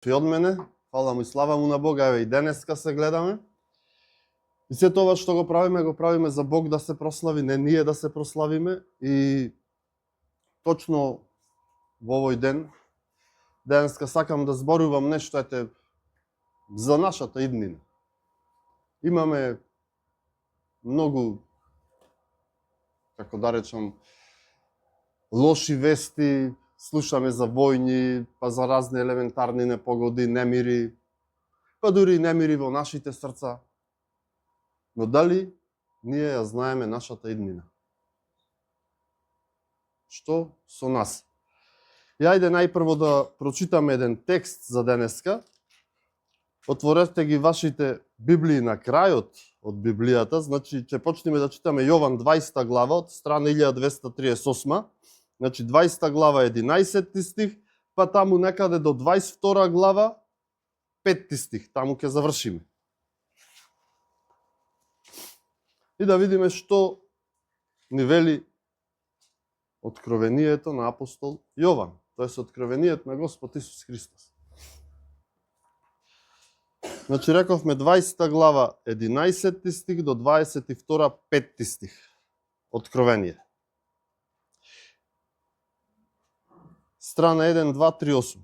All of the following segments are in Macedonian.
И од мене, фала му и слава му на Бога, еве и денеска се гледаме. И се тоа што го правиме за Бог да се прослави, не ние да се прославиме. И точно во овој ден, денеска сакам да зборувам нешто за нашата иднина. Имаме многу, како да речам, лоши вести, слушаме за војни, па за разни елементарни непогоди, немири, па дури и немири во нашите срца. Но дали ние ја знаеме нашата иднина? Што со нас? И ајде најпрво да прочитаме еден текст за денеска. Отворете ги вашите Библии на крајот од Библијата, значи ќе почнеме да читаме Јован 20 глава од страна 1238. Значи 20 глава 11 стих, па таму некаде до 22 глава 5 стих, таму ќе завршиме. И да видиме што ни вели откровението на апостол Јован, тоест откровението на Господ Исус Христос. Значи рековме 20 глава 11 стих до 22 5 стих. Откровение. Страна 1, 2, 3, 8.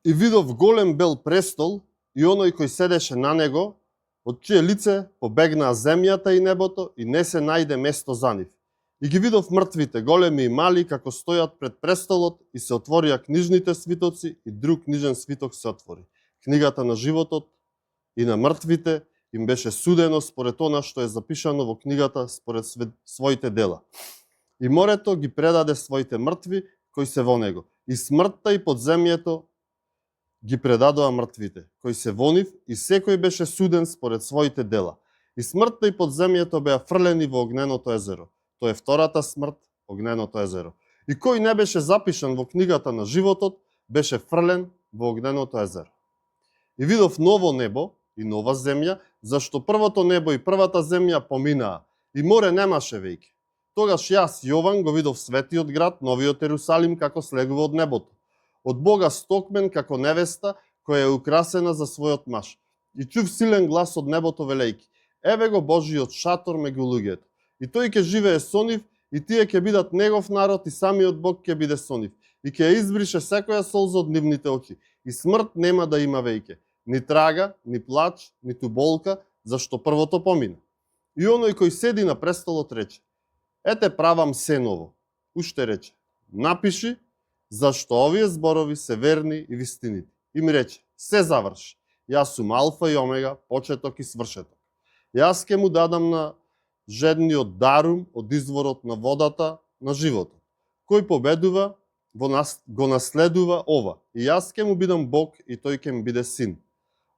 И видов голем бел престол и оној кој седеше на него, од чие лице побегнаа земјата и небото и не се најде место за нив. И ги видов мртвите, големи и мали, како стојат пред престолот и се отворија книжните свитоци и друг книжен свиток се отвори. Книгата на животот и на мртвите им беше судено според она што е запишано во книгата според своите дела. И морето ги предаде своите мртви кои се во него. И смртта и подземјето ги предадоа мртвите кои се во нив и секој беше суден според своите дела. И смртта и подземјето беа фрлени во огненото езеро. Тоа е втората смрт, огненото езеро. И кој не беше запишан во книгата на животот, беше фрлен во огненото езеро. И видов ново небо и нова земја, зашто првото небо и првата земја поминаа, и море немаше веќе. Тогаш јас, Јован, го видов светиот град, новиот Ерусалим, како слегува од небото. Од Бога стокмен како невеста, која е украсена за својот маж. И чув силен глас од небото велејки: еве го Божиот шатор меѓу луѓето. И тој ќе живее со нив, и тие ќе бидат негов народ, и самиот Бог ќе биде со нив. И ќе ја избрише секоја солза од нивните очи. И смрт нема да има веќе. Ни трага, ни плач, ниту болка, зашто првото помина. И оној кој седи на престолот рече: ете правам се ново. Уште рече: напиши, зашто овие зборови се верни и вистинити. И ми рече: се заврши. Јас сум алфа и омега, почеток и свршеток. Јас ќе му дадам на жедниот дарум од изворот на водата на животот. Кој победува, го наследува ова. И јас ќе му бидам Бог и тој ќе ми биде син.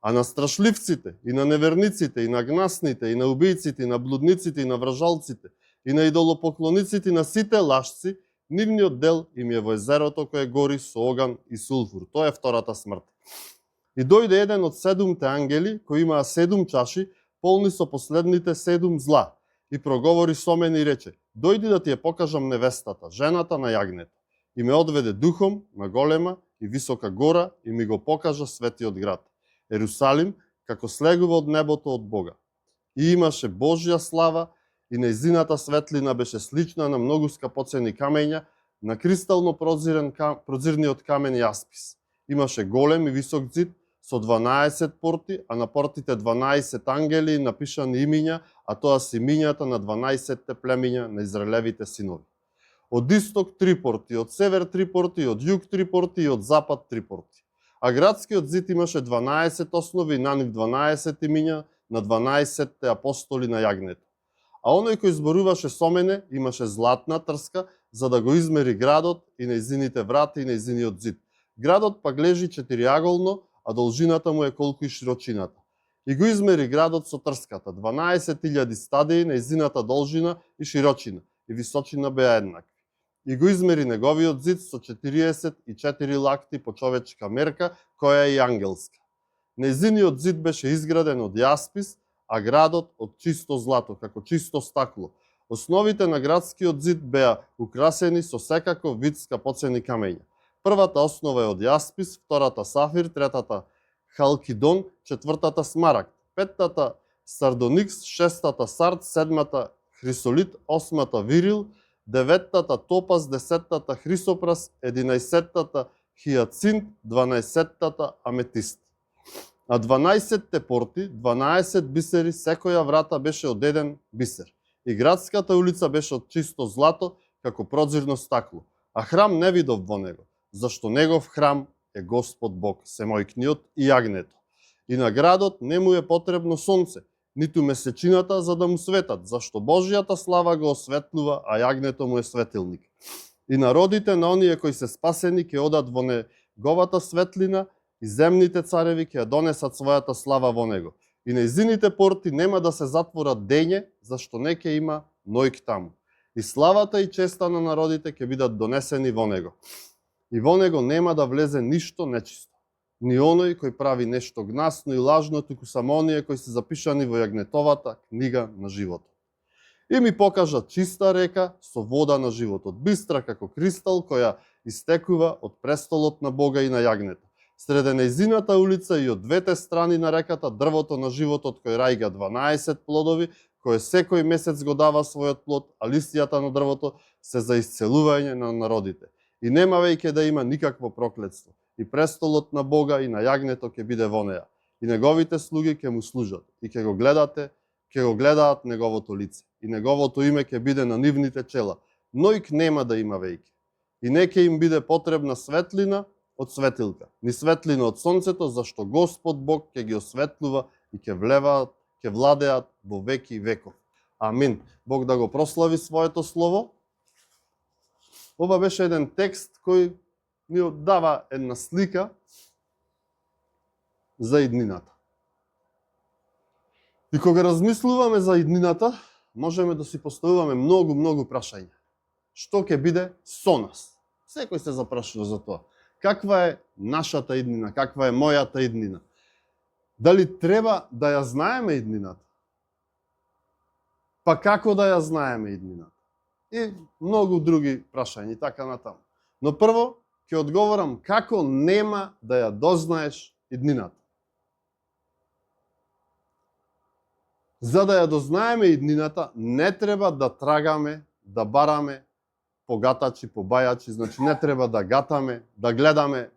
А на страшливците, и на неверниците, и на гнасните, и на убијците, и на блудниците, и на вражалците, и на идолопоклониците, и на сите лажци, нивниот дел им е во езерото кое гори со оган и сулфур. Тоа е втората смрт. И дојде еден од 7 ангели, кои имаа 7 чаши, полни со последните 7 зла, и проговори со мене и рече: дојди да ти ја покажам невестата, жената на јагнето. И ме одведе духом на голема и висока гора и ми го покажа светиот град, Ерусалим, како слегува од небото од Бога. И имаше Божја слава, и нејзината светлина беше слична на многу скапоцени камења, на кристално прозирниот камен јаспис. Имаше голем и висок зид со 12 порти, а на портите 12 ангели напишани имиња, а тоа се имињата на 12 племиња на Израелевите синови. Од исток 3 порти, од север 3 порти, од југ 3 порти и од запад 3 порти. А градскиот зид имаше 12 основи и на нив 12 имиња на 12 апостоли на јагнето. А оној кој зборуваше со мене имаше златна трска за да го измери градот и нејзините врати и нејзиниот зид. Градот пак лежи четириаголно, а должината му е колку и широчината. И го измери градот со трската, 12.000 стадии, нејзината должина и широчина, и височина беа еднакви. И го измери неговиот зид со 44 лакти по човечка мерка, која е и ангелска. Нејзиниот зид беше изграден од јаспис, а градот од чисто злато, како чисто стакло. Основите на градскиот зид беа украсени со секаков вид скапоцени камења. Првата основа е од јаспис, втората сафир, третата халкидон, четвртата смарагд, петтата сардоникс, шестата сард, седмата хрисолит, осмата вирил, деветтата топаз, десеттата хрисопрас, единаесеттата хијацинт, 12-тата аметист. А 12-те порти, 12 бисери, секоја врата беше од еден бисер. И градската улица беше од чисто злато, како прозирно стакло. А храм не видов во него, зашто негов храм е Господ Бог, семојкниот и јагнето. И на градот не му е потребно сонце, ниту месечината за да му светат, зашто Божјата слава го осветлува, а јагнето му е светилник. И народите на оние кои се спасени ќе одат во неговата светлина, и земните цареви ќе ја донесат својата слава во него. И нејзините порти нема да се затворат дење, зашто не ќе има ноќ таму. И славата и честа на народите ќе бидат донесени во него. И во него нема да влезе ништо нечисто. Ни оној кој прави нешто гнасно и лажно, туку само оние кои се запишани во јагнетовата книга на животот. И ми покажа чиста река со вода на животот, бистра како кристал, која истекува од престолот на Бога и на јагнето. Среде нејзината улица и од двете страни на реката дрвото на животот кој рајга 12 плодови, кој секој месец го дава својот плод, а листијата на дрвото се за исцелување на народите. И нема веќе да има никакво проклетство. И престолот на Бога и на јагнето ќе биде во неја. И неговите слуги ќе му служат. И ќе го гледаат неговото лице. И неговото име ќе биде на нивните чела. Ноќ нема да има веќе. И не ќе им биде потребна светлина од светилка, ни светлина од сонцето, зашто Господ Бог ќе ги осветлува и ќе владеат во веки и веков. Амин. Бог да го прослави своето слово. Ова беше еден текст кој ни дава една слика за иднината. И кога размислуваме за иднината, можеме да си поставуваме многу прашања. Што ќе биде со нас? Секој се запрашува за тоа. Каква е нашата иднина? Каква е мојата иднина? Дали треба да ја знаеме иднината? Па како да ја знаеме иднината? И многу други прашања, така натаму. Но прво ќе одговорам како нема да ја дознаеш иднината. За да ја дознаеме иднината, не треба да трагаме, да бараме погатачи, побајачи, значи не треба да гатаме, да гледаме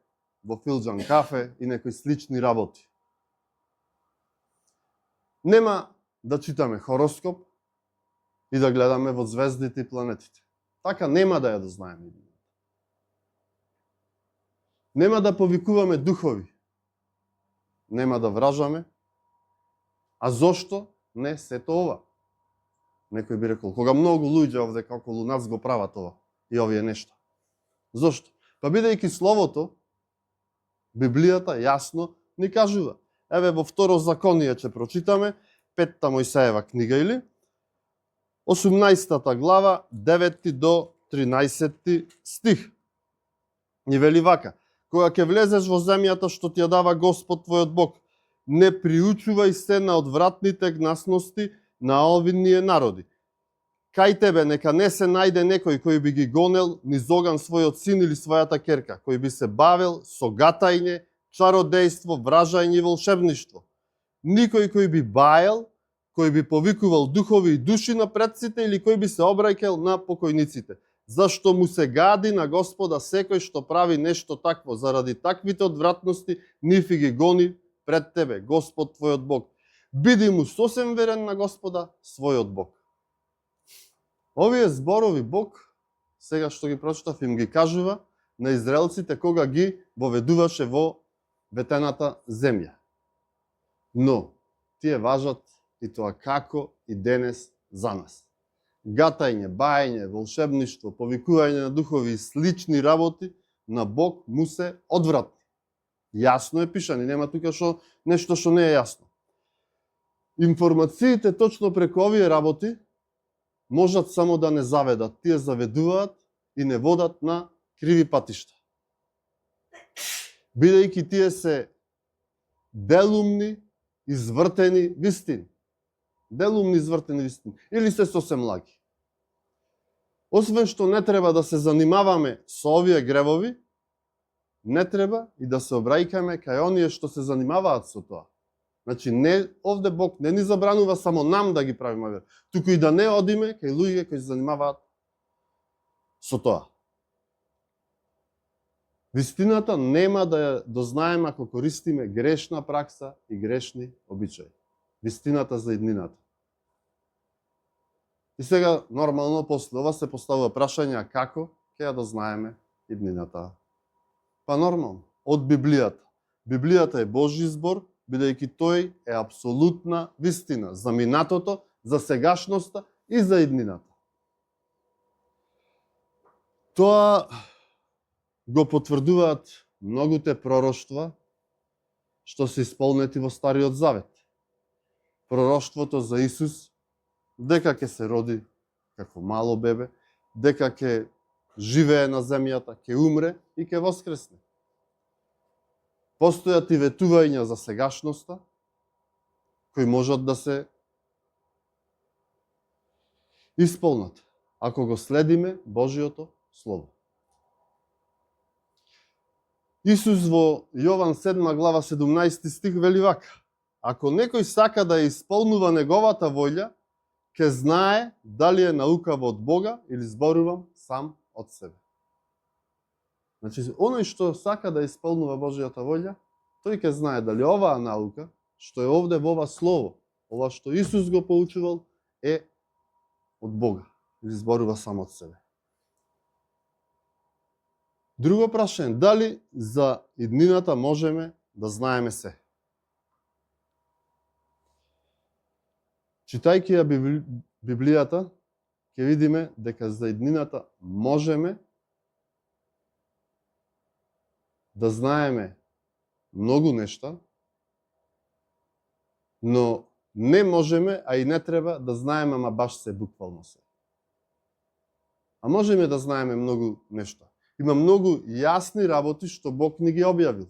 во филџан кафе и некои слични работи. Нема да читаме хороскоп и да гледаме во звездите и планетите. Така нема да ја дознаеме иднината. Нема да повикуваме духови. Нема да вражаме. А зошто не сето ова? Некој би рекол, кога многу луѓе овде околу нас го прават ова и овие нешта. Зошто? Па бидејќи Словото, Библијата јасно ни кажува. Еве во Второзаконие ќе прочитаме, 5-та Мојсеева книга или 18-та глава, 9 до 13 стих. Ни вели вака: кога ќе влезеш во земјата што ти ја дава Господ твојот Бог, не приучувај се на одвратните гнасности на овие народи. Кај тебе нека не се најде некој кој би ги гонел низ оган својот син или својата керка, кој би се бавел со гатање, чародејство, вражање и волшебништво. Никој кој би баел, кој би повикувал духови и души на предците или кој би се обраќал на покојниците. Зашто му се гади на Господа секој што прави нешто такво, заради таквите одвратности нив ги гони пред тебе, Господ твојот Бог. Биди му сосем верен на Господа, својот Бог. Овие зборови Бог, сега што ги прочитав, им ги кажува на израелците кога ги воведуваше во ветената земја. Но, тие важат и тоа како и денес за нас. Гатање, бајање, волшебништво, повикување на духови и слични работи на Бог му се одвратни. Јасно е пишани, нема тука нешто што не е јасно. Информациите точно преку овие работи можат само да не заведат. Тие заведуваат и не водат на криви патишта. Бидејќи тие се делумни, извртени вистини. Делумни, извртени вистини. Или се сосем лаги. Освен што не треба да се занимаваме со овие гревови, не треба и да се обраќаме кај оние што се занимаваат со тоа. Значи, овде Бог не ни забранува само нам да ги правиме, туку и да не одиме кај луѓе кои се занимаваат со тоа. Вистината нема да ја дознаеме ако користиме грешна пракса и грешни обичаи. Вистината за иднината. И сега, нормално, после ова се поставува прашање како ќе ја дознаеме иднината. Па нормално, од Библијата. Библијата е Божји збор, бидејќи тој е апсолутна вистина за минатото, за сегашноста и за иднината. Тоа го потврдуваат многуте пророштва што се исполнети во Стариот Завет. Пророштвото за Исус, дека ќе се роди како мало бебе, дека ќе живее на земјата, ќе умре и ќе воскресне. Постојат и ветувања за сегашноста, кои можат да се исполнат, ако го следиме Божиото Слово. Исус во Јован 7 глава 17 стих вели вака: ако некој сака да ја исполнува неговата волја, ќе знае дали е наукава од Бога или зборувам сам од себе. Значи, оној што сака да исполнува Божијата волја, тој ќе знае дали оваа наука, што е овде во ова слово, ова што Исус го поучувал, е од Бога или зборува сам од себе. Друго прашање, дали за иднината можеме да знаеме се? Читајќи ја Библијата, ќе видиме дека за иднината можеме да знаеме многу нешта, но не можеме, а и не треба да знаеме, ама баш се буквално се. А можеме да знаеме многу нешта. Има многу јасни работи што Бог ни ги објавил.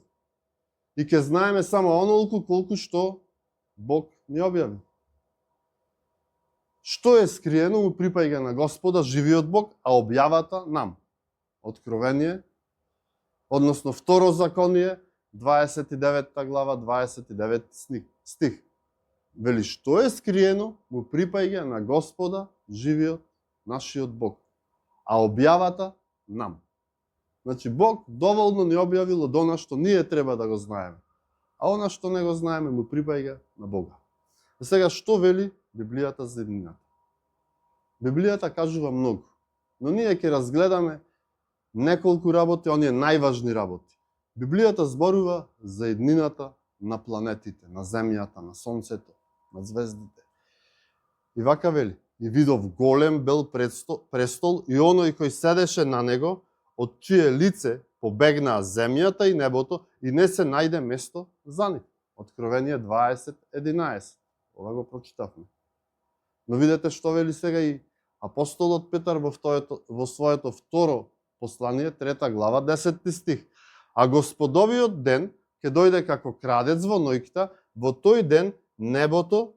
И ќе знаеме само онолку колку што Бог ни објавил. Што е скриено му припаѓа на Господа, живиот Бог, а објавата нам. Откровение, односно второ законие, 29 глава, 29 стих. Вели, што е скриено му припаѓа на Господа, живиот, нашиот Бог, а објавата нам. Значи, Бог доволно ни објавил од она што ние треба да го знаеме. А она што не го знаеме му припаѓа на Бога. А сега, што вели Библијата за иднината? Библијата кажува многу, но ние ќе разгледаме неколку работи, оние најважни работи. Библијата зборува за иднината на планетите, на Земјата, на Сонцето, на звездите. И вака вели, и видов голем бел престол и оној кој седеше на него, од чие лице побегнаа земјата и небото и не се најде место за нив. Откровение 20:11. Ова го прочитавме. Но видете што вели сега и апостолот Петар во своето второ послание, 3 глава, 10 стих. А Господовиот ден ќе дојде како крадец во ноќта, во тој ден небото,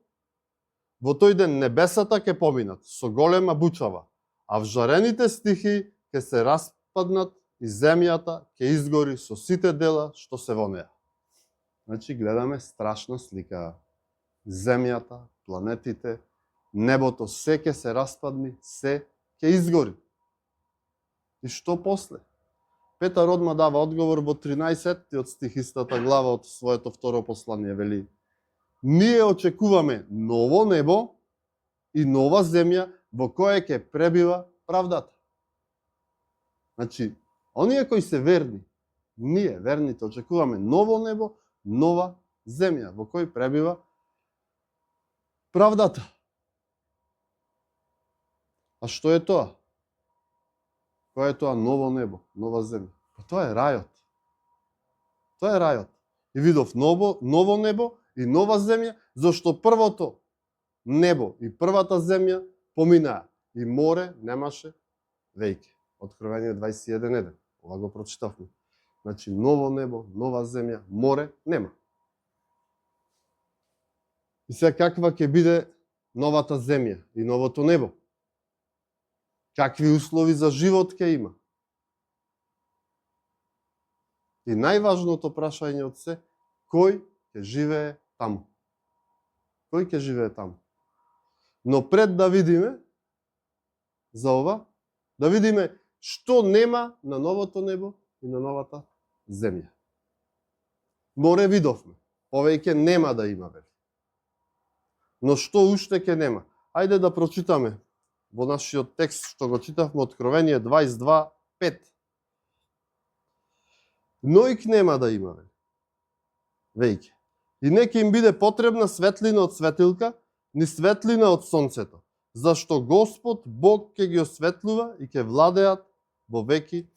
во тој ден небесата ќе поминат со голема бучава, а вжарените стихи ќе се распаднат и земјата ќе изгори со сите дела што се во неа. Значи, гледаме страшна слика. Земјата, планетите, небото, се ќе се распадни, се ќе изгори. И што после? Петар одма дава одговор во 13 стих истата глава од своето второ послание, вели: ние очекуваме ново небо и нова земја во која ќе пребива правдата. Значи, оние кои се верни, ние, верните, очекуваме ново небо, нова земја во кој пребива правдата. А што е тоа? Кој е тоа ново небо, нова земја? Па тоа е рајот. Тоа е рајот. И видов ново небо и нова земја, зашто првото небо и првата земја поминаа и море немаше веќе. Откровение 21:1. Ова го прочитавме. Значи, ново небо, нова земја, море нема. И сега каква ќе биде новата земја и новото небо? Какви услови за живот ќе има? И најважното прашање од се, кој ќе живее таму? Кој ќе живее таму? Но пред да видиме за ова, да видиме што нема на новото небо и на новата земја. Море видовме, повеќе нема да има вели. Но што уште ќе нема? Ајде да прочитаме во нашиот текст што го читавме, Откровение 22:5. Ноќ нема да има веќе. И не ќе им биде потребна светлина од светилка, ни светлина од сонцето, зашто Господ Бог ќе ги осветлува и ќе владеат во веки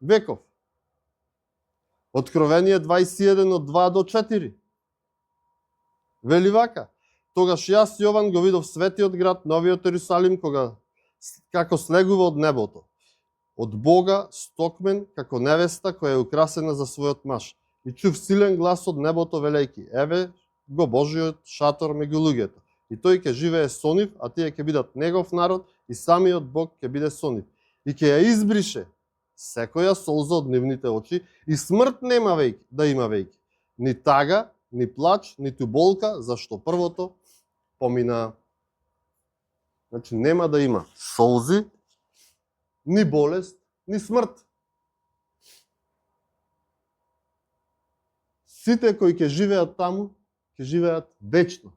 веков. Откровение 21:2-4. Вели вака: тогаш јас Јован го видов светиот град, новиот Ерусалим, како слегува од небото, од Бога стокмен како невеста која е украсена за својот маж. И чув силен глас од небото велејки: еве го Божиот шатор меѓу луѓето. И тој ќе живее со нив, а тие ќе бидат негов народ, и самиот Бог ќе биде со нив. И ќе ја избрише секоја солза од нивните очи, и смрт нема да има веќе. Ни тага, ни плач, ниту болка, зашто првото помина. Значи нема да има солзи, ни болест, ни смрт. Сите кои ќе живеат таму, ќе живеат вечно.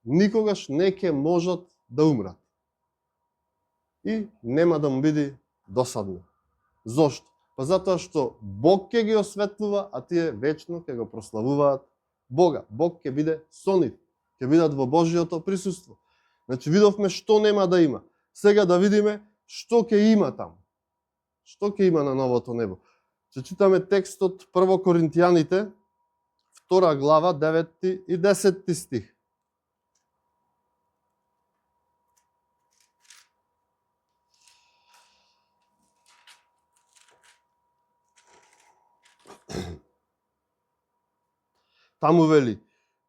Никогаш не ќе можат да умрат. И нема да му биде досадно. Зошто? Па затоа што Бог ќе ги осветлува, а тие вечно ќе го прославуваат Бога. Бог ќе биде со нив, ќе бидат во Божиото присуство. Значи видовме што нема да има. Сега да видиме што ќе има таму. Што ќе има на новото небо. Ќе читаме текстот 1 Коринтијаните, 2 глава, 9 и 10 стих. Таму вели: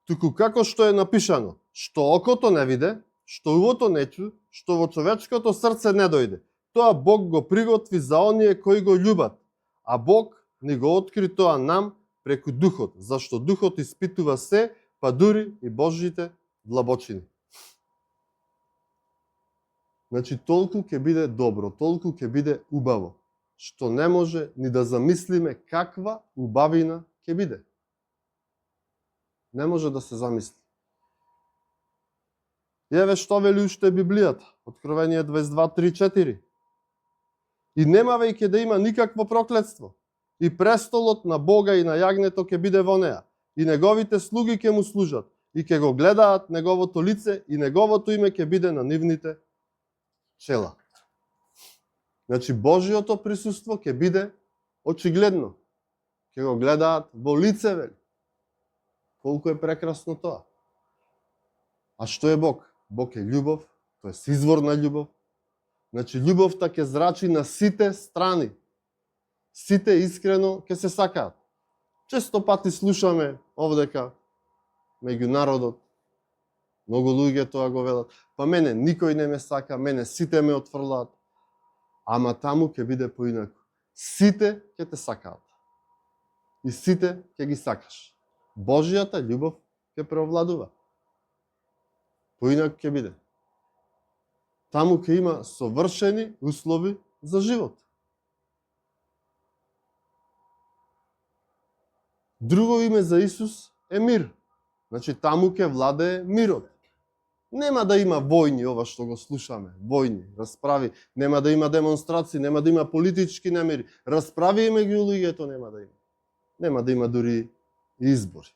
туку како што е напишано, што окото не виде, што увото не чу, што во човечкото срце не дојде, тоа Бог го приготви за оние кои го љубат, а Бог ни го откри тоа нам преку Духот, зашто Духот испитува се, па дури и Божите длабочини. Значи толку ќе биде добро, толку ќе биде убаво, што не може ни да замислиме каква убавина ќе биде. Не може да се замисли. И еве што вели уште Библијата, Откровение 22:3-4. И нема веќе да има никакво проклетство. И престолот на Бога и на јагнето ќе биде во неа. И неговите слуги ќе му служат. И ќе го гледаат неговото лице. И неговото име ќе биде на нивните чела. Значи Божиото присуство ќе биде очигледно. Ќе го гледаат во лице, вели. Колку е прекрасно тоа. А што е Бог? Бог е љубов, тој е извор на љубов. Значи љубовта ќе зрачи на сите страни. Сите искрено ќе се сакаат. Често пати слушаме овдека меѓу народот, многу луѓе тоа го велат: па мене никој не ме сака, мене сите ме отфрлаат. Ама таму ќе биде поинаку. Сите ќе те сакаат. И сите ќе ги сакаш. Божијата љубов ќе преовладува. Поинаку ќе биде. Таму ќе има совршени услови за живот. Друго име за Исус е мир. Значи таму ќе владее мирот. Нема да има војни, ова што го слушаме, војни, расправи, нема да има демонстрации, нема да има политички немири, расправи меѓу луѓето нема да има. Нема да има дури избори.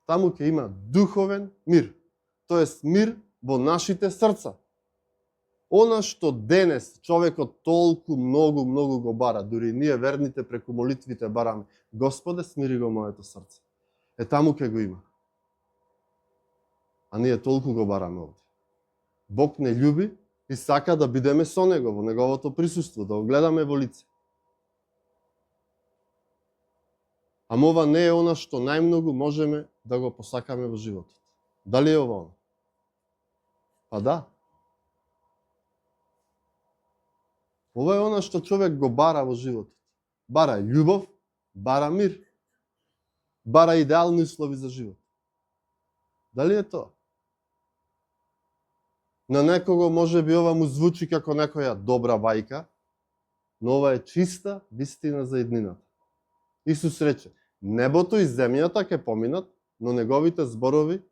Таму ќе има духовен мир, тоест мир во нашите срца. Она што денес човекот толку многу го бара, дури ние верните преку молитвите бараме: Господе, смири го моето срце. Таму ќе го има. А ние толку го бараме овде. Бог не љуби и сака да бидеме со Него, во Неговото присуство, да го гледаме во лице. Ама ова не е она што најмногу можеме да го посакаме во животот. Дали е ова? Па да. Ова е она што човек го бара во животот. Бара љубов, бара мир, бара идеални услови за живот. Дали е тоа? На некого може би ова му звучи како некоја добра бајка, но ова е чиста вистина за иднината. Исус рече, небото и земјата ќе поминат, но неговите зборови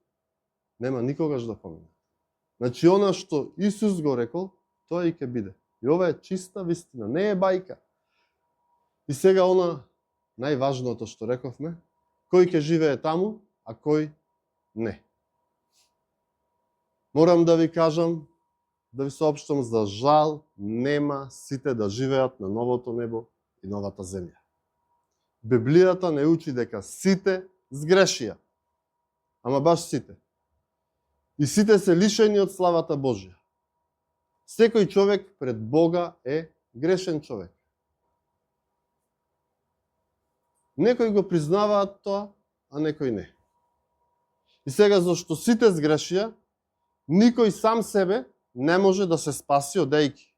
нема никогаш да поминат. Значи, она што Исус го рекол, тоа и ќе биде. И ова е чиста вистина, не е бајка. И сега она најважното што рековме, кој ќе живее таму, а кој не. Морам да ви кажам, да ви соопштам, за жал нема сите да живеат на новото небо и новата земја. Библијата не учи дека сите сгрешија, ама баш сите. И сите се лишени од славата Божја. Секој човек пред Бога е грешен човек. Некои го признаваат тоа, а некои не. И сега, зашто сите сгрешија, никој сам себе не може да се спаси одејки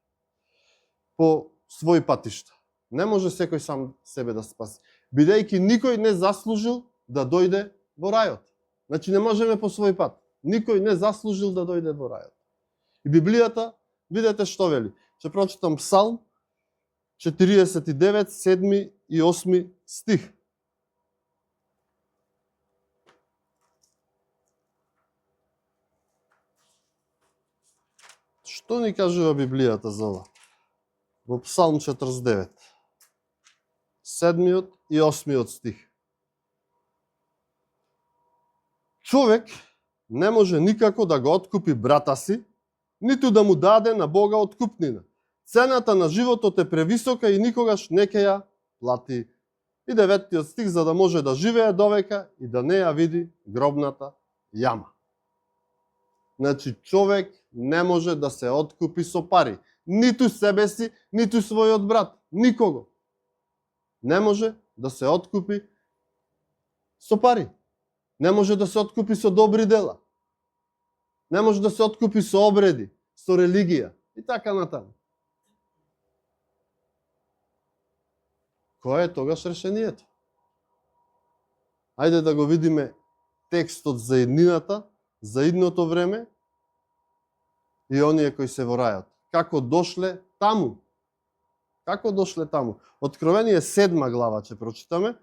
по своји патишта. Не може секој сам себе да спаси. Бидејќи никој не заслужил да дојде во рајот. Значи не можеме по свој пат. Никој не заслужил да дојде во рајот. И Библијата, видете што вели. Ќе прочитам Псалм 49, 7 и 8 стих. Што ни кажува Библијата за ова? Во Псалм 49, 7 и 8 стих. Човек не може никако да го откупи брата си, ниту да му даде на Бога откупнина. Цената на животот е превисока и никогаш не ќе ја плати. И 9 стих, за да може да живее довека и да не ја види гробната јама. Значи, човек не може да се откупи со пари. Ниту себе си, ниту својот брат. Никого. Не може да се откупи со пари. Не може да се откупи со добри дела. Не може да се откупи со обреди, со религија и така натаму. Кој е тогаш решението? Ајде да го видиме текстот за иднината, за идното време и оние кои се во рајот. Како дошле таму? Како дошле таму? Откровение 7 глава ќе прочитаме.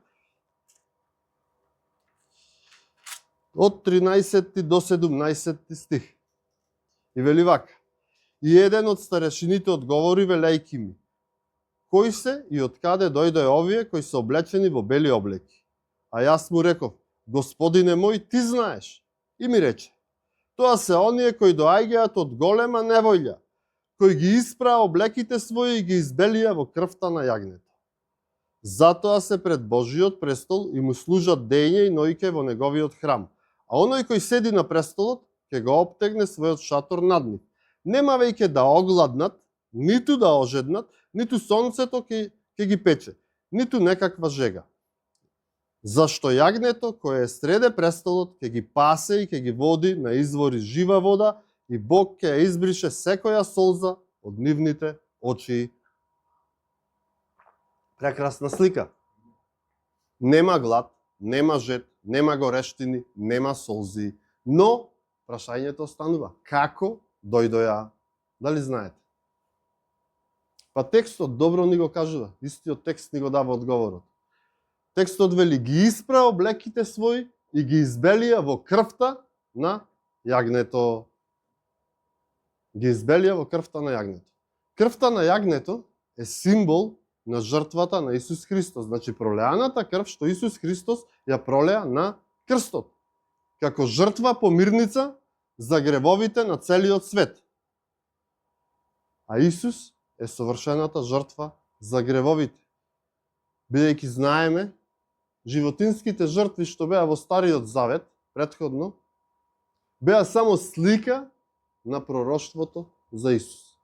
Од 13 до 17 стих. И вели вака. И еден од старешините одговори велејки ми. Кои се и од каде дојде овие кои се облечени во бели облеки? А јас му реков, Господине мој, ти знаеш. И ми рече, тоа се оние кои доаѓаат од голема неволја, кои ги испраа облеките своји и ги избелија во крвта на јагнето. Затоа се пред Божиот престол и му служат дење и ноќе во неговиот храм. А оној кој седи на престолот, ќе го обтегне својот шатор над нив. Нема веќе да огладнат, ниту да ожеднат, ниту сонцето ќе ги пече, ниту некаква жега. Зашто јагнето кое е среде престолот ќе ги пасе и ќе ги води на извори жива вода и Бог ќе ја избрише секоја солза од нивните очи. Прекрасна слика. Нема глад, нема жед, нема горештини, нема солзи, но прашањето останува. Како дојдоја? Дали знаете? Па текстот добро ни го кажува. Истиот текст ни го дава одговорот. Текстот вели, ги испра облеките своји и ги избелија во крвта на јагнето. Ги избелија во крвта на јагнето. Крвта на јагнето е символ на жртвата на Исус Христос. Значи, пролеаната крв што Исус Христос ја пролеа на крстот. Како жртва помирница за гревовите на целиот свет. А Исус е совршената жртва за гревовите. Бидејќи знаеме, животинските жртви што беа во Стариот Завет, претходно, беа само слика на пророштвото за Исус.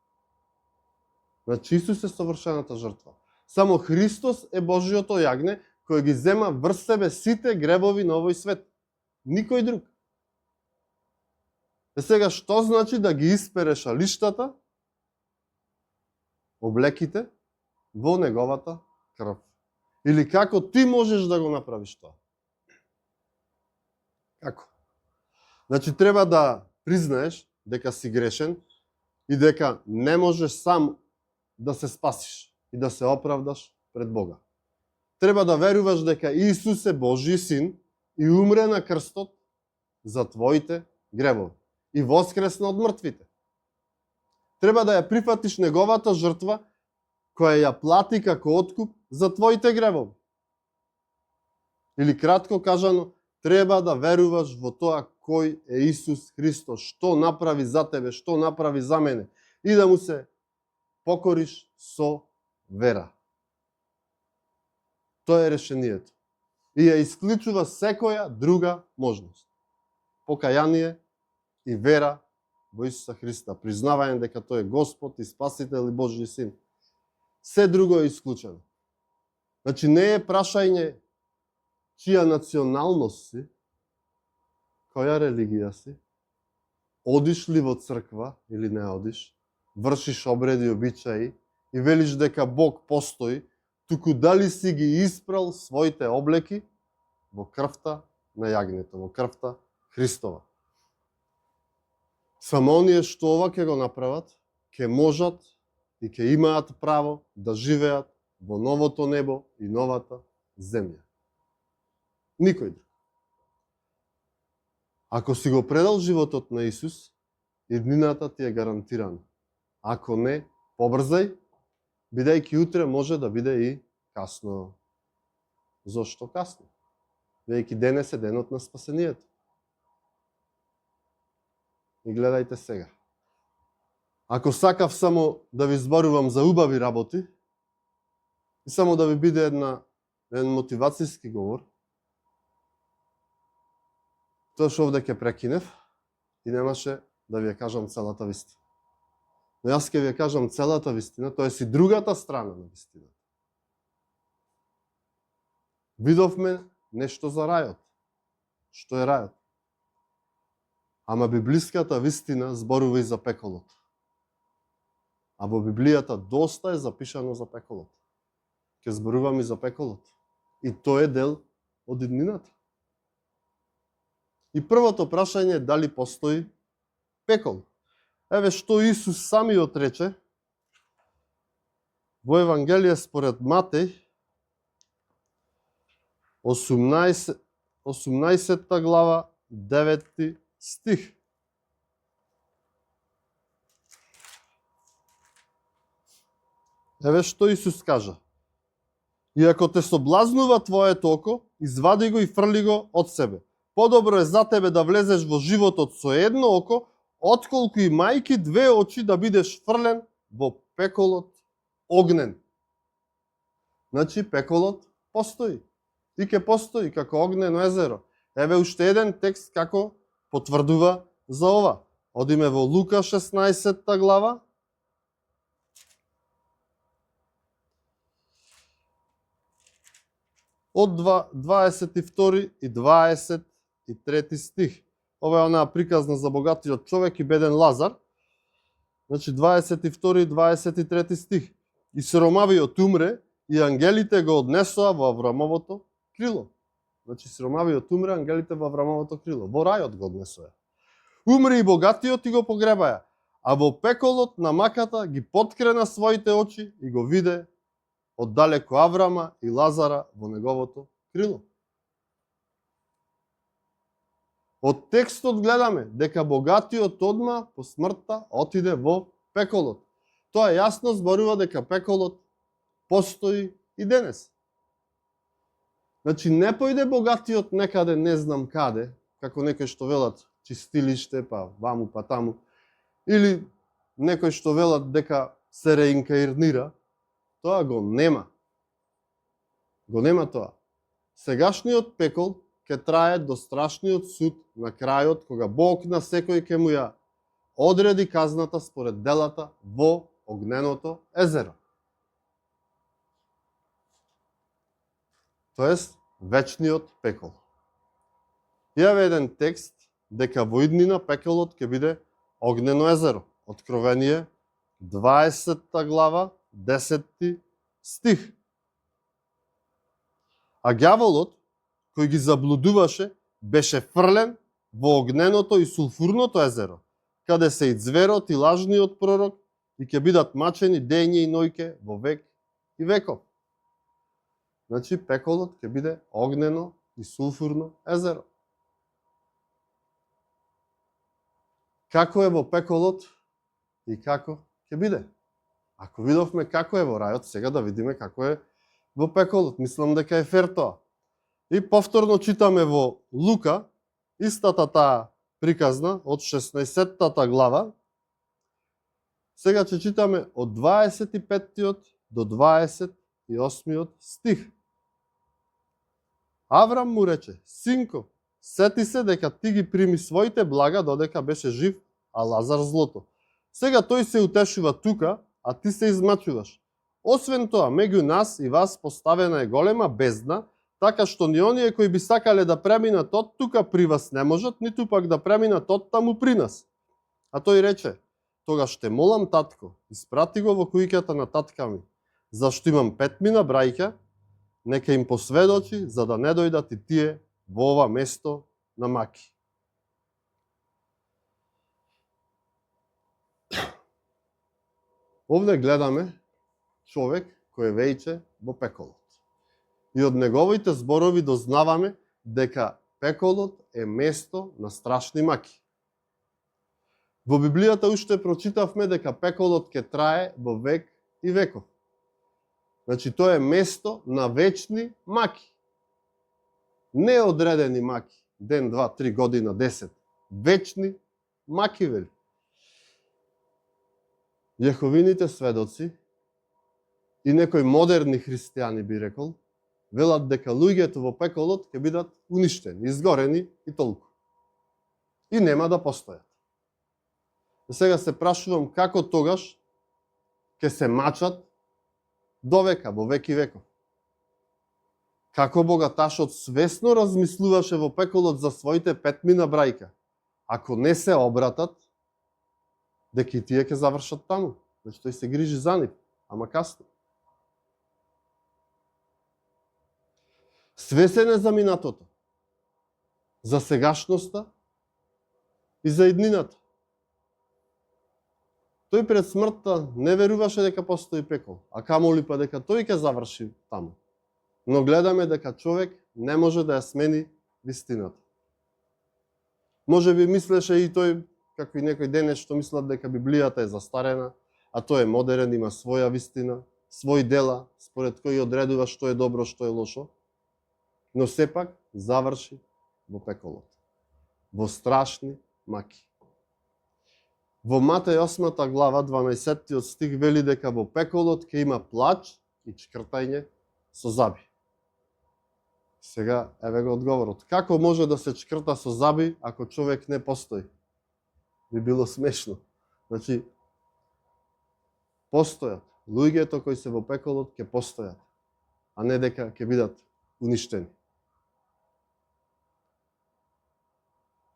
Значи, Исус е совршената жртва. Само Христос е Божиото јагне, кој ги зема врз себе сите гревови на овој свет. Никој друг. Сега, што значи да ги испере шалиштата, облеките, во неговата крв? Или како ти можеш да го направиш тоа? Како? Значи, треба да признаеш дека си грешен и дека не можеш сам да се спасиш и да се оправдаш пред Бога. Треба да веруваш дека Исус е Божји син и умре на крстот за твоите гревови и воскресна од мртвите. Треба да ја прифатиш неговата жртва која ја плати како откуп за твоите гревови. Или кратко кажано, треба да веруваш во тоа кој е Исус Христос, што направи за тебе, што направи за мене, и да му се покориш со вера. Тоа е решението. И ја исклучува секоја друга можност. Покаяние и вера во Исуса Христа, признавање дека тој е Господ и Спасител и Божји син. Се друго е исклучено. Значи не е прашање чија националност си, која религија си, одиш ли во црква или не одиш, вршиш обреди и обичаи и велиш дека Бог постои, туку дали си ги испрал своите облеки во крвта на јагнето, во крвта Христова. Само оние што ова ќе го направат, ќе можат и ќе имаат право да живеат во новото небо и новата земја. Никој друг. Ако си го предал животот на Исус, иднината ти е гарантирана. Ако не, побрзај, бидејќи утре може да биде и касно. Зошто касно? Бидејќи денес е денот на спасението. И гледајте сега. Ако сакав само да ви зборувам за убави работи и само да ви биде еден мотивацијски говор, тоа што овде ќе прекинев и немаше да ви ја кажам целата вистина. Но јас ќе ви ја кажам целата вистина, тоа е си другата страна на вистината. Видовме нешто за рајот. Што е рајот? Ама библиската вистина зборува и за пеколот. А во Библијата доста е запишано за пеколот. Ќе зборувам и за пеколот. И тој е дел од иднината. И првото прашање е дали постои пекол. Еве што Исус самиот рече во Евангелие според Матеј, 18 глава, 9 стих. Еве што Исус кажа. И ако те соблазнува твоето око, извади го и фрли го од себе. Подобро е за тебе да влезеш во животот со едно око, отколку и мајки две очи да бидеш фрлен во пеколот огнен. Значи пеколот постои. И ќе постои како огнено езеро. Еве уште еден текст како потврдува за ова. Одиме во Лука 16 глава. Од 22 и 23 стих. Ова е онаа приказна за богатиот човек и беден Лазар. Значи 22 и 23 стих. И сиромавиот умре и ангелите го однесоа во Аврамовото крило. Значи сиромавиот умре, ангелите во Аврамовото крило. Во рајот го однесоа. Умре и богатиот и го погребаја. А во пеколот на маката ги поткрена своите очи и го виде оддалеку Аврама и Лазара во неговото крило. Од текстот гледаме дека богатиот одма по смртта отиде во пеколот. Тоа јасно зборува дека пеколот постои и денес. Значи не појде богатиот некаде не знам каде, како некои што велат чистилиште, па ваму па таму, или некои што велат дека се реинкарнира. Тоа го нема. Го нема тоа. Сегашниот пекол ќе трае до страшниот суд на крајот, кога Бог на секој ќе му ја одреди казната според делата во огненото езеро. Тоест, вечниот пекол. Јаве еден текст дека во иднина пеколот ќе биде огнено езеро. Откровение 20 глава, 10 стих. А ѓаволот, кој ги заблудуваше, беше фрлен во огненото и сулфурното езеро, каде се и зверот и лажниот пророк и ќе бидат мачени дење и ноќе во век и веков. Значи, пеколот ќе биде огнено и сулфурно езеро. Како е во пеколот и како ќе биде? Ако видовме како е во рајот, сега да видиме како е во пеколот. Мислам дека е фер тоа. И повторно читаме во Лука, истата таа приказна од 16-тата глава. Сега ќе читаме од 25-тиот до 28-тиот стих. Аврам му рече: синко, сети се дека ти ги прими своите блага додека беше жив, а Лазар злото. Сега тој се утешува тука, а ти се измачуваш. Освен тоа, меѓу нас и вас поставена е голема бездна, така што ни оние кои би сакале да преминат од тука при вас не можат, ниту пак да преминат од таму при нас. А тој рече: тогаш те молам, татко, испрати го во куќата на татка ми, зашто имам 5 браќа, нека им посведочи, за да не дојдат и тие во ова место на маки. Овде гледаме човек кој е веќе во пеколот. И од неговите зборови дознаваме дека пеколот е место на страшни маки. Во Библијата уште прочитавме дека пеколот ќе трае во век и веков. Значи, тоа е место на вечни маки. Не одредени маки, ден, 2, 3 година, 10. Вечни маки, вели. Јеховините сведоци и некои модерни христијани би рекол, велат дека луѓето во пеколот ќе бидат уништени, изгорени и толку. И нема да постојат. И сега се прашувам како тогаш ќе се мачат довека, во век и веков. Како богаташот свесно размислуваше во пеколот за своите 5 браќа. Ако не се обратат, дека и тие ќе завршат таму. Значи тој се грижи за нив, ама касно. Свесен е за минатото, за сегашноста и за иднината. Тој пред смртта не веруваше дека постои пекол, а камоли па дека тој ќе заврши таму. Но гледаме дека човек не може да ја смени вистината. Може би мислеше и тој, како и некој денес што мислат дека Библијата е застарена, а тој е модерен, има своја вистина, свои дела, според кои одредува што е добро, што е лошо, но сепак заврши во пеколот, во страшни маки. Во Матеј 8 глава, 12 стих вели дека во пеколот ќе има плач и чкртање со заби. Сега еве го одговорот. Како може да се чкрта со заби ако човек не постои? Би било смешно. Значи, постојат. Луѓето кои се во пеколот ќе постојат, а не дека ќе бидат уништени.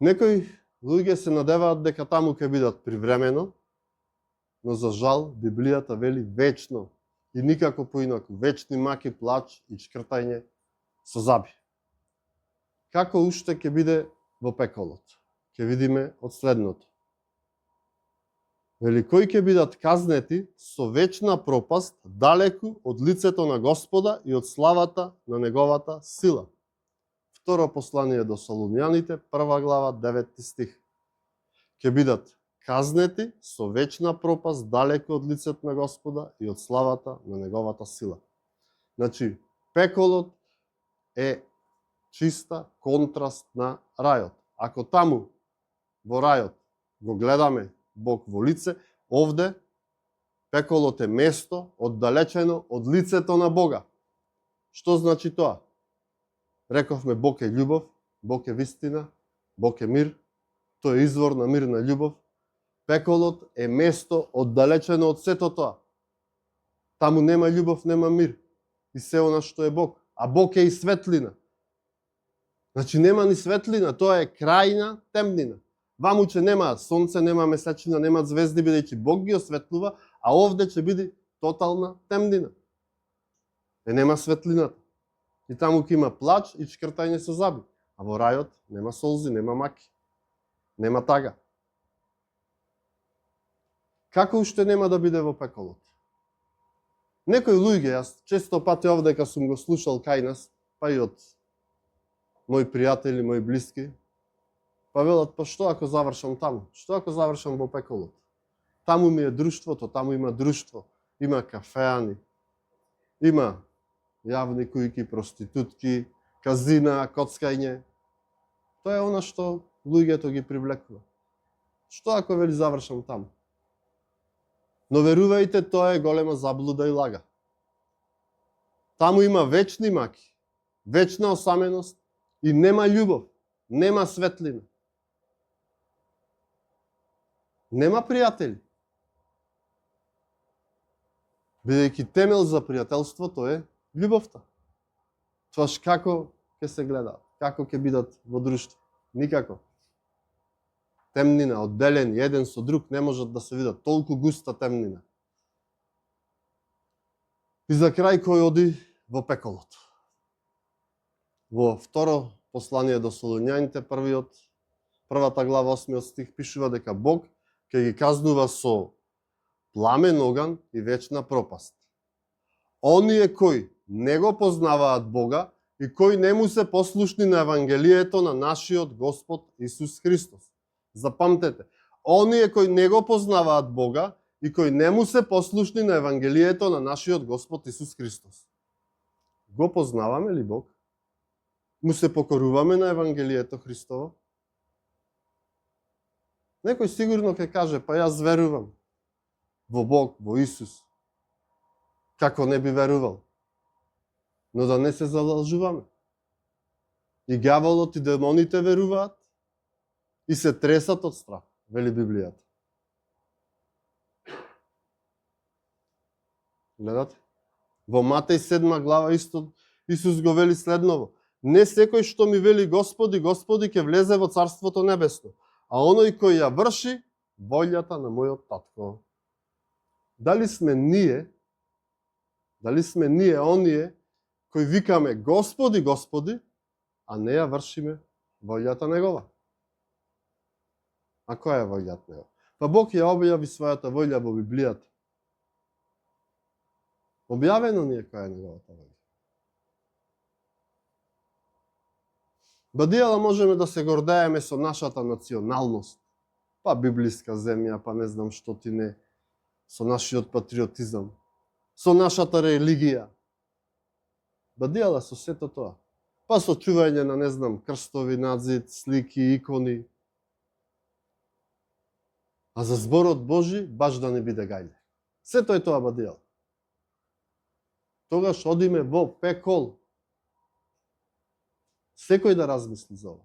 Некои луѓе се надеваат дека таму ќе бидат привремено, но за жал Библијата вели вечно и никако поинаку. Вечни маки, плач и чкртање со заби. Како уште ќе биде во пеколот? Ќе видиме од следното. Вели, кои ќе бидат казнети со вечна пропаст далеку од лицето на Господа и од славата на неговата сила. Второ послание до Солуњаните, 1 глава, 9 стих. Ќе бидат казнети со вечна пропаст далеку од лицето на Господа и од славата на неговата сила. Значи, пеколот е чиста контраст на рајот. Ако таму во рајот го гледаме Бог во лице, овде пеколот е место оддалечено од лицето на Бога. Што значи тоа? Рековме, Бог е љубов, Бог е вистина, Бог е мир, тој е извор на мир, на љубов. Пеколот е место оддалечено од сето тоа. Таму нема љубов, нема мир и се она што е Бог. А Бог е и светлина. Значи нема ни светлина, тоа е крајна темнина. Ваму че нема сонце, нема месечина, нема звезди, бидејќи Бог ги осветлува, а овде ќе биде тотална темнина. Нема светлината. И таму ќе има плач и чкртање со зъби. А во рајот нема солзи, нема маки, нема тага. Како уште нема да биде во пеколот? Некои луѓе, јас често пати овде кога сум го слушал кај нас, па и од мои пријатели, мои блиски, па велат, па што ако завршам таму? Што ако завршам во пеколот? Таму ми е друштвото, таму има друштво, има кафеани, има јавни кујки, проститутки, казина, коцкање. Тоа е она што луѓето ги привлекува. Што ако вели завршам таму? Но верувајте, тоа е голема заблуда и лага. Таму има вечни маки, вечна осаменост и нема љубов, нема светлина. Нема пријатели. Бидејќи темел за пријателството е љубовта. Тоаш како ќе се гледаат, како ќе бидат во друштво? Никако. Темнина, одделени еден со друг, не можат да се видат, толку густа темнина. И за крај кој оди во пеколот? Во второ послание до Солуњаните, првата глава 8 стих пишува дека Бог ќе ги казнува со пламен оган и вечна пропаст. Оние кои не го познаваат Бога и кои не му се послушни на Евангелието на нашиот Господ Исус Христос. Запамтете, оние кои не го познаваат Бога и кои не му се послушни на Евангелието на нашиот Господ Исус Христос. Го познаваме ли Бог? Му се покоруваме на Евангелието Христово? Некој сигурно ќе каже, па јас верувам во Бог, во Исус. Како не би верувал? Но да не се залажуваме. И ѓаволот и демоните веруваат и се тресат од страх, вели Библијата. Гледате? Во Матеј 7 глава исто Исус го вели следново. Не секој што ми вели Господи, Господи, ќе влезе во Царството Небесно, а оној кој ја врши волјата на мојот татко. Дали сме ние оние кои викаме Господи, Господи, а не ја вршиме волјата Негова? А која е волјата Негова? Па Бог ја објави својата волја во Библијата. Објавено ни е која е Неговата волја. Бадијала можеме да се гордееме со нашата националност, па библиска земја, па не знам што ти не, со нашиот патриотизам, со нашата религија. Бадијала со сето тоа. Па со чување на, не знам, крстови, надзид, слики, икони. А за зборот Божи баш да не биде гајле. Сето е тоа бадијала. Тогаш одиме во пекол. Секој да размисли за ова.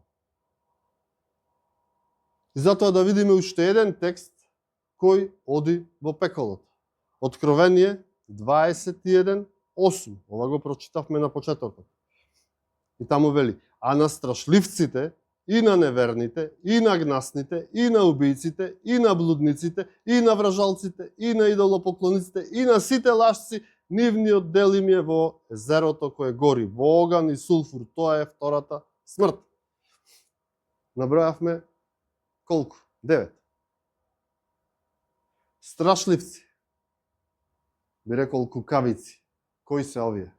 И затоа да видиме уште еден текст кој оди во пеколот. Откровение 21:8. Ова го прочитавме на почетокот. И таму вели, а на страшливците, и на неверните, и на гнасните, и на убијците, и на блудниците, и на вражалците, и на идолопоклониците, и на сите лажци, нивниот дел им е во езерото кое гори, во оган и сулфур. Тоа е втората смрт. Набројавме колку? 9. Страшливци. Би рекол кукавици. Кои се овие?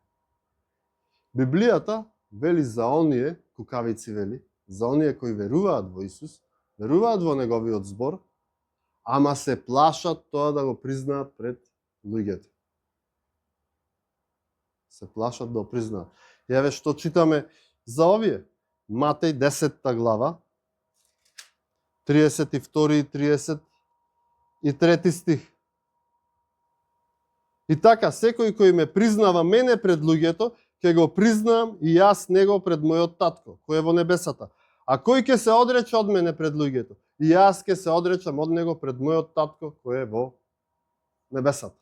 Библијата вели за оние, кукавици вели, за оние кои веруваат во Исус, веруваат во Неговиот збор, ама се плашат тоа да го признаат пред луѓето. Се плашат да го признаат. Еве што читаме за овие. Матеј 10 глава, 32 и 33 стих. И така, секој кој ме признава мене пред луѓето, ќе го признам и јас него пред мојот татко, кој е во небесата. А кој ќе се одрече од мене пред луѓето, и јас ќе се одречам од него пред мојот татко, кој е во небесата.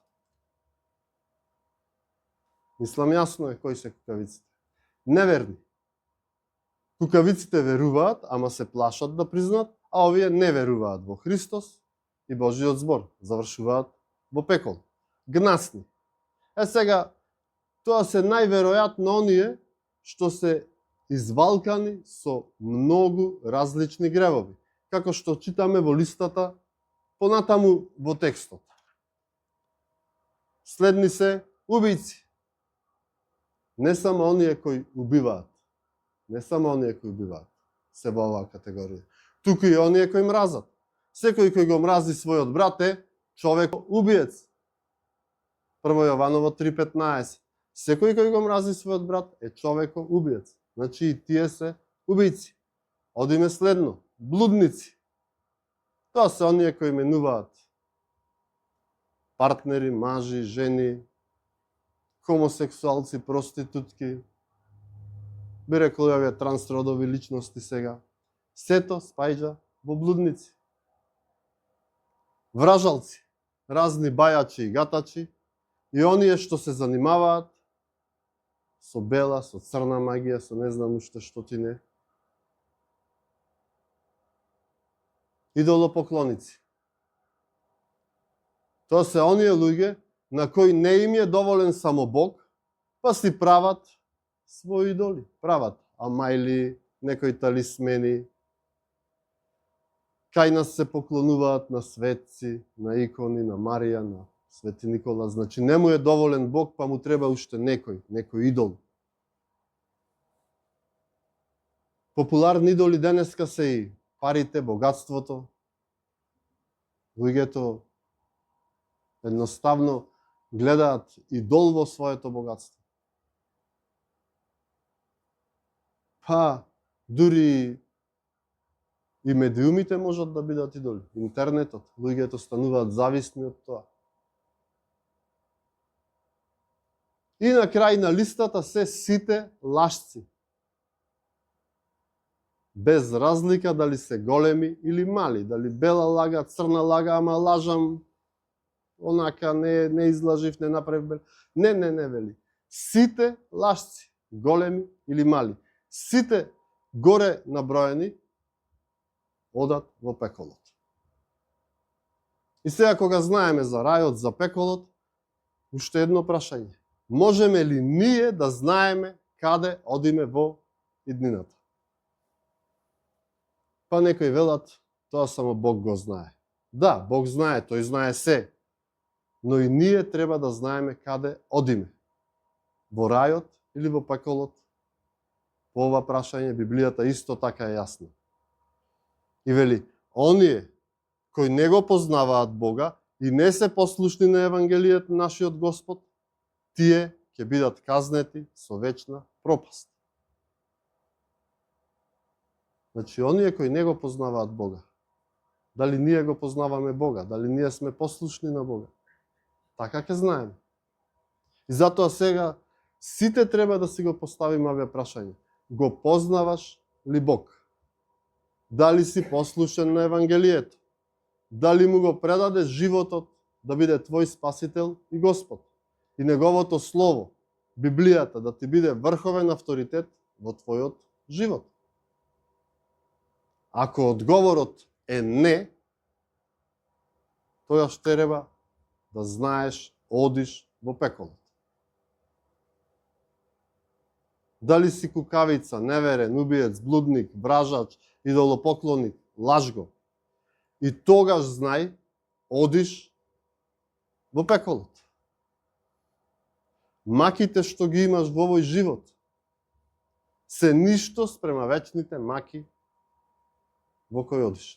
Мислам, јасно е кои се кукавиците. Неверни. Кукавиците веруваат, ама се плашат да признаат, а овие не веруваат во Христос и Божиот збор, завршуваат во пекол. Гнасни. Сега, тоа се најверојатно оние што се извалкани со многу различни гревови, како што читаме во листата понатаму во текстот. Следни се убијци. Не само оние кои убиваат. Не само оние кои убиваат се во оваа категорија. Туку и оние кои мразат. Секој кој го мрази својот брат е човек убиец. 1 Јованово 3:15. Секој кој го мрази својот брат е човеко убиец. Значи и тие се убијци. Одиме следно. Блудници. Тоа се оние кои менуваат партнери, мажи, жени, хомосексуалци, проститутки, би рекол овие трансродови личности сега. Сето спаѓа во блудници. Вражалци, разни бајачи и гатачи, и оние што се занимаваат со бела, со црна магија, со не знам уште што ти не. Идолопоклоници. Тоа се оние луѓе на кои не им е доволен само Бог, па си прават своји идоли. Прават амајли, некои талисмени. Кај нас се поклонуваат на светци, на икони, на Марија, на Свети Никола. Значи не му е доволен Бог, па му треба уште некој идол. Популарни идоли денеска се и парите, богатството. Луѓето едноставно гледаат идол во своето богатство. Па, дури и медиумите можат да бидат идоли. Интернетот, луѓето стануваат зависни од тоа. И на крај на листата се сите лажци. Без разлика дали се големи или мали, дали бела лага, црна лага, ама лажам, онака не излажив, не направив бел. Не, вели. Сите лажци, големи или мали, сите горе наброени, одат во пеколот. И сега кога знаеме за рајот, за пеколот, уште едно прашање. Можеме ли ние да знаеме каде одиме во иднината? Па некои велат, тоа само Бог го знае. Да, Бог знае, тој знае се. Но и ние треба да знаеме каде одиме. Во рајот или во пеколот? По ова прашање Библијата исто така е јасна. И вели, оние кои не го познаваат Бога и не се послушни на Евангелијето нашиот Господ, тие ќе бидат казнети со вечна пропаст. Значи, оние кои не го познаваат Бога, дали ние го познаваме Бога, дали ние сме послушни на Бога, така ќе знаеме. И затоа сега сите треба да си го поставиме овие прашање. Го познаваш ли Бог? Дали си послушен на Евангелието? Дали му го предадеш животот да биде твој спасител и Господ? И неговото слово, Библијата, да ти биде врховен авторитет во твојот живот? Ако одговорот е не, тогаш треба да знаеш, одиш во пеколот. Дали си кукавица, неверен, убиец, блудник, вражач, идолопоклоник, лажго. И тогаш знај, одиш во пеколот. Маките што ги имаш во овој живот се ништо спрема вечните маки во кој одиш.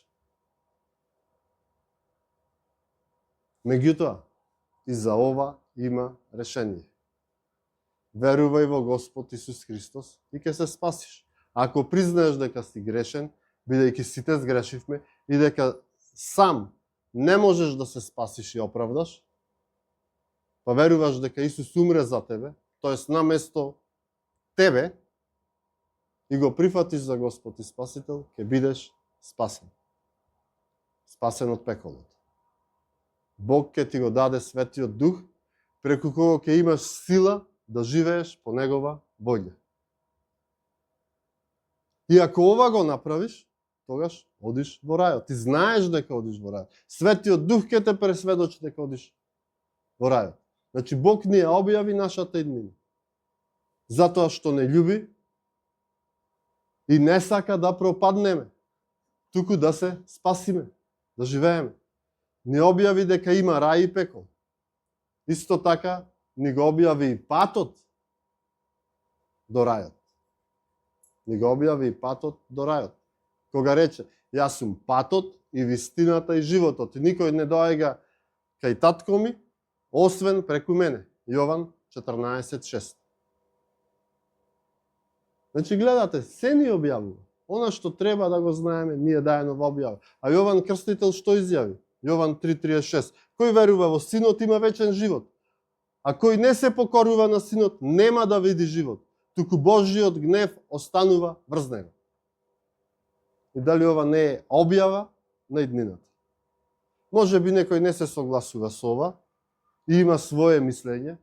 Меѓутоа, и за ова има решение. Верувај во Господ Исус Христос и ќе се спасиш. Ако признаеш дека си грешен, бидејќи сите сгрешивме, и дека сам не можеш да се спасиш и оправдаш, па веруваш дека Исус умре за тебе, тоест наместо тебе, и го прифатиш за Господ и Спасител, ќе бидеш спасен. Спасен од пеколот. Бог ќе ти го даде Светиот Дух, преку кого ќе имаш сила да живееш по Негова волја. И ако ова го направиш, тогаш одиш во рајот. Ти знаеш дека одиш во рајот. Светиот Дух ќе те пресведочи дека одиш во рајот. Значи Бог ни ја објави нашата иднина. Затоа што не љуби и не сака да пропаднеме, туку да се спасиме, да живееме. Ни објави дека има рај и пекол. Исто така ни го објави и патот до рајот. Ни го објави и патот до рајот. Кога рече, јас сум патот и вистината и животот. И никој не доаѓа кај татко ми, освен преку мене. Јован 14:6. Значи, гледате, се ни објавува. Она што треба да го знаеме, ние дајано во објава. А Јован Крстител што изјави? Јован 3:36. Кој верува во Синот има вечен живот. А кој не се покорува на Синот, нема да види живот. Туку Божиот гнев останува врз него. И дали ова не е објава на иднината? Може би некој не се согласува со ова и има свое мислење,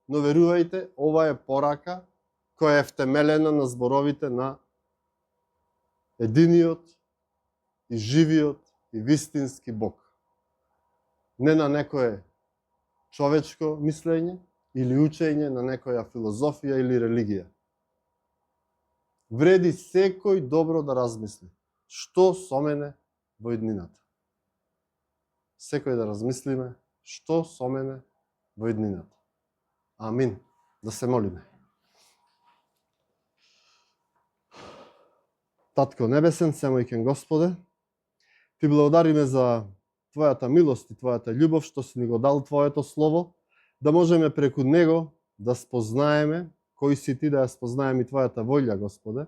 но верувајте, ова е порака која е втемелена на зборовите на единиот и живиот и вистински Бог. Не на некое човечко мислење или учење на некоја филозофија или религија. Вреди секој добро да размисли што со мене во иднината. Секој да размислиме што со мене во иднината. Амин. Да се молиме. Татко Небесен, семојкен Господе, Ти благодариме за Твојата милост и Твојата љубов што си ни го дал Твоето Слово, да можеме преку него да спознаеме кој си Ти, да ја спознаеме и Твојата волја, Господе.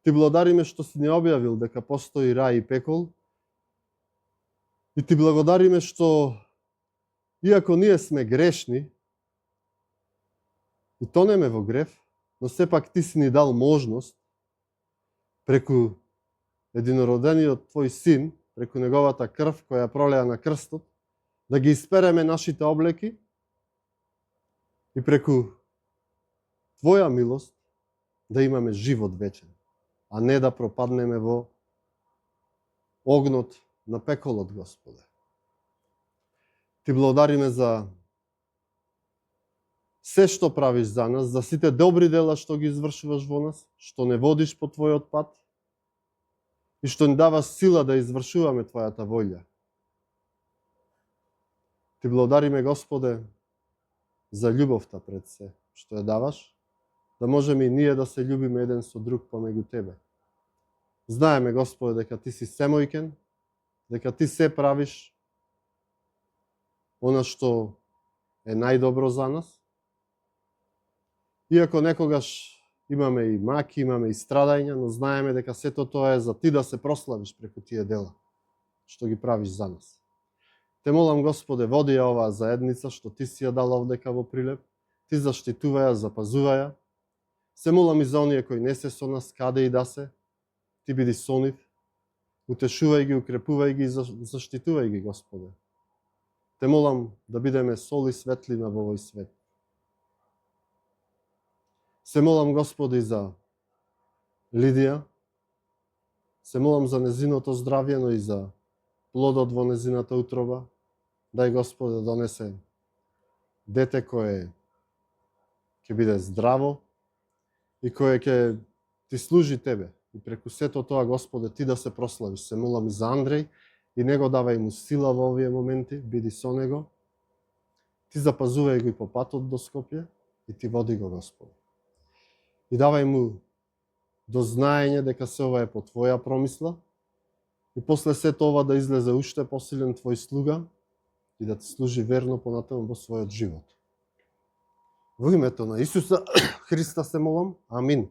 Ти благодариме што си ни објавил дека постои рај и пекол. И Ти благодариме што, иако ние сме грешни и тонеме во грев, но сепак Ти си ни дал можност преку единородениот Твој Син, преку неговата крв која пролеа на крстот, да ги испереме нашите облеки и преку Твоја милост да имаме живот вечен, а не да пропаднеме во огнот на пеколот, Господе. Ти благодариме за се што правиш за нас, за сите добри дела што ги извршуваш во нас, што не водиш по Твојот пат и што ни даваш сила да извршуваме Твојата волја. Ти благодариме, Господе, за љубовта пред се, што ја даваш, да можеме и ние да се љубиме еден со друг помеѓу Тебе. Знаеме, Господе, дека Ти си семојкен, дека Ти се правиш она што е најдобро за нас. Иако некогаш имаме и маки, имаме и страдања, но знаеме дека сето тоа е за Ти да се прославиш преку тие дела, што ги правиш за нас. Те молам, Господе, води ја оваа заедница, што Ти си ја дала овдека во Прилеп. Ти заштитувај ја, запазувај ја. Се молам и за оние кои не се со нас, каде и да се. Ти биди со нив. Утешувај ги, укрепувај ги и заштитувај ги, Господе. Те молам да бидеме сол и светлина во овој свет. Се молам, Господи, за Лидија. Се молам за незиното здравје, но и за плодот во незината утроба. Дај, Господе, донесе дете кое ќе биде здраво и кое ќе Ти служи Тебе. И преку сето тоа, Господе, Ти да се прославиш. Се молам и за Андреј и него давај му сила во овие моменти, биди со него. Ти запазувај го и по патот до Скопје и Ти води го, Господе. И давај му дознаење дека се ова е по Твоја промисла и после сето ова да излезе уште посилен Твој слуга и да Ти служи верно понатаму во својот живот. Во името на Исуса Христа се молам. Амин.